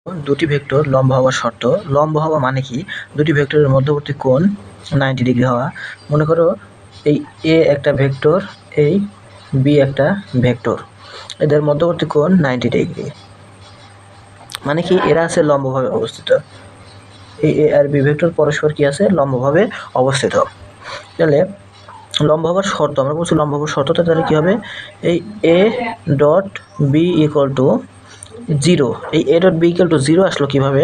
দুটি ভেক্টর লম্ব হওয়ার শর্ত। লম্ব হওয়া মানে কি? দুটি ভেক্টরের মধ্যবর্তী কোণ 90 ডিগ্রি হওয়া। মনে করো এই এ একটা ভেক্টর, এই বি একটা ভেক্টর, এদের মধ্যবর্তী কোণ 90 ডিগ্রি। মানে কি? এরা আছে লম্বভাবে অবস্থিত। এই এ আর বি ভেক্টর পরস্পর কি আছে? লম্বভাবে অবস্থিত। তাহলে লম্ব হওয়ার শর্ত, আমরা বলছি লম্ব হওয়ার শর্তটা তাহলে কি হবে? এই A dot B equal to 0। এই A dot B equal to 0 আসলো কিভাবে?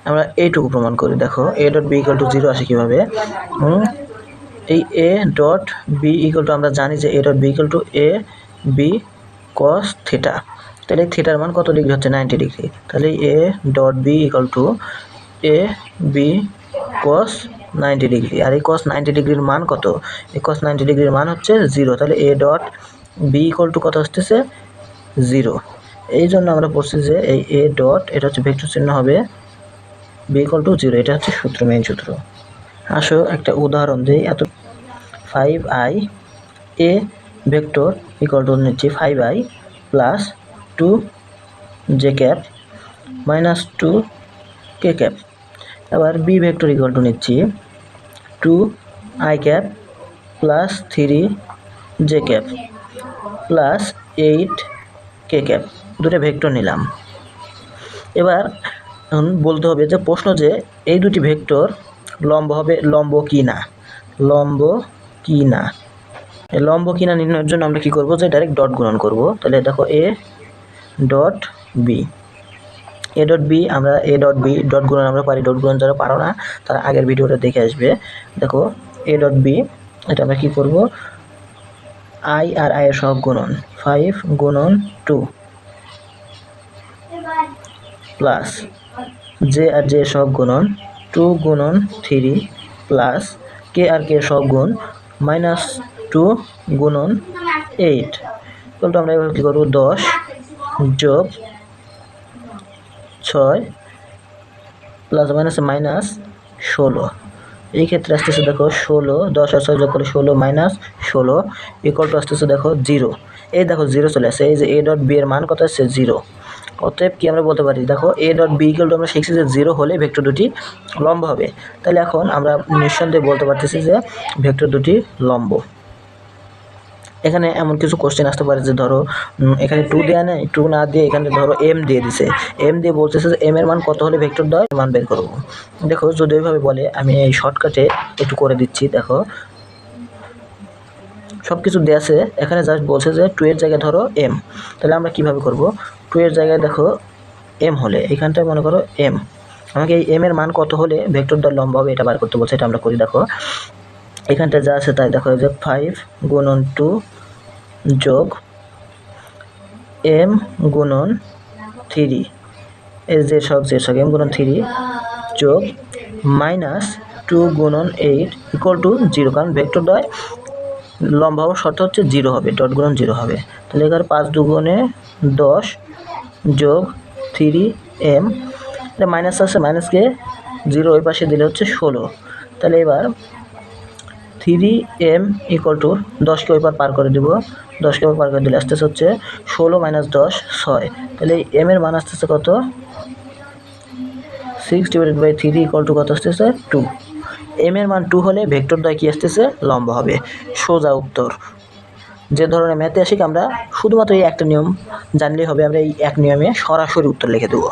আমরা এইটুকু প্রমাণ করি। দেখো A dot B equal to 0 আসে কিভাবে? এই A dot B equal to, আমরা জানি যে A dot B equal to A B cos theta. তাহলে থিটার মান কত ডিগ্রি হচ্ছে? 90 ডিগ্রি। তাহলে A dot B equal to A B cos 90 degree. আর এই কস 90 ডিগ্রির মান কত? এই কস 90 ডিগ্রির মান হচ্ছে 0। তাহলে A dot B equal to কত আসতেছে? 0। এই জন্য আমরা বলছি যে এই এ ডট, এটা হচ্ছে ভেক্টর চিহ্ন হবে, বি ইকুয়াল টু 0। এটা হচ্ছে সূত্র, মেইন সূত্র। আসো একটা উদাহরণ দিই। এত 5i A vector equal to নিচ্ছি 5i plus 2 J cap minus 2 কে ক্যাপ। আবার বি ভেক্টর ইকুয়াল টু নিচ্ছি 2i cap plus 3 J cap plus 8 কে ক্যাপ। দুটো ভেক্টর নিলাম। এবার বলতে হবে যে প্রশ্ন যে এই দুটি ভেক্টর লম্ব হবে, লম্ব কি না, লম্ব কি না। এই লম্ব কি না নির্ণয়ের জন্য আমরা কি করব? যে ডাইরেক্ট ডট গুণন করব। তাহলে দেখো A dot B, A dot B, আমরা এ ডট বি ডট গুণন আমরা পারি। ডট গুণন যারা পারো না তারা আগের ভিডিওটা দেখে আসবে। দেখো এ ডট বি, এটা আমরা কি করব? আই আর আই এর সহগ গুণন 5 গুণন 2 প্লাস জে আর জে এর সহগ গুণন 2 গুণন 3 প্লাস কে আর কে এর সহগ গুণ মাইনাস 2 গুণন 8। তাহলে আমরা এবার কী করবো? 10 যোগ 6 প্লাস মাইনাস মাইনাস 16। এই ক্ষেত্রে আসতেছে দেখো 16, 10 আর 6 যোগ করে 16 মাইনাস 16 ইকুয়াল টু আসতেছে দেখো 0। এই দেখো 0 চলে আসছে। এই যে এ ডট বি এর মান কত আসছে? 0। অতএব কি আমরা বলতে পারি? দেখো A dot B equal to, আমরা শিখছি যে 0 হলে ভেক্টর দুটি লম্ব হবে। তাহলে এখন আমরা নিঃসন্দেহে বলতে পারতেছি যে ভেক্টর দুটি লম্ব। এখানে এমন কিছু কোশ্চেন আসতে পারে যে ধরো এখানে 2 দেওয়া নেই, 2 না দিয়ে এখানে ধরো এম দিয়ে দিছে। এম দিয়ে বলতেছে যে এম এর মান কত হলে ভেক্টর দেয় মান বের করবো। দেখো যদি ওইভাবে বলে, আমি এই শর্টকাটে একটু করে দিচ্ছি। দেখো সব কিছু দেওয়া আছে, এখানে জাস্ট বলছে যে 2 এর জায়গায় ধরো এম। তাহলে আমরা কিভাবে করব? 2 এর জায়গায় দেখো এম হলে, এখানটায় মনে করো এম, আমাকে এই এম এর মান কত হলে ভেক্টর দ্বয় লম্ব হবে এটা বার করতে বলছে। এটা আমরা করি। দেখো এখানটা যা আছে তাই দেখো, যে 5 গুণন 2 যোগ এম গুণন 3, এর যে সব এম গুণন 3 যোগ মাইনাস 2 গুণন 8 ইকুয়াল টু 0। কারণ ভেক্টর দ্বয় লম্ব হওয়ার শর্ত হচ্ছে 0 হবে, ডট গুণন 0 হবে। তাহলে এখানে 5 দুগুণে 10 যোগ 3 এম, মাইনাস আছে, মাইনাসকে 0 ওই পাশে দিলে হচ্ছে 16। তাহলে এবার 3 এম ইকুয়াল টু 10কে ওই পার করে দেবো। 10কে ওই পার করে দিলে আসতেছে হচ্ছে 16 মাইনাস 10 6। তাহলে এম এর মান আসতেছে কত? 6/3 ইকুয়াল টু কত আসতেছে? 2। এম এর মান 2 হলে ভেক্টর দ্বয় কি আসতেছে? লম্ব হবে। সোজা উত্তর। যে ধরনের ম্যাথে আসি আমরা শুধুমাত্র এই একটা নিয়ম জানলেই হবে, আমরা এই এক নিয়মে সরাসরি উত্তর লিখে দেবো।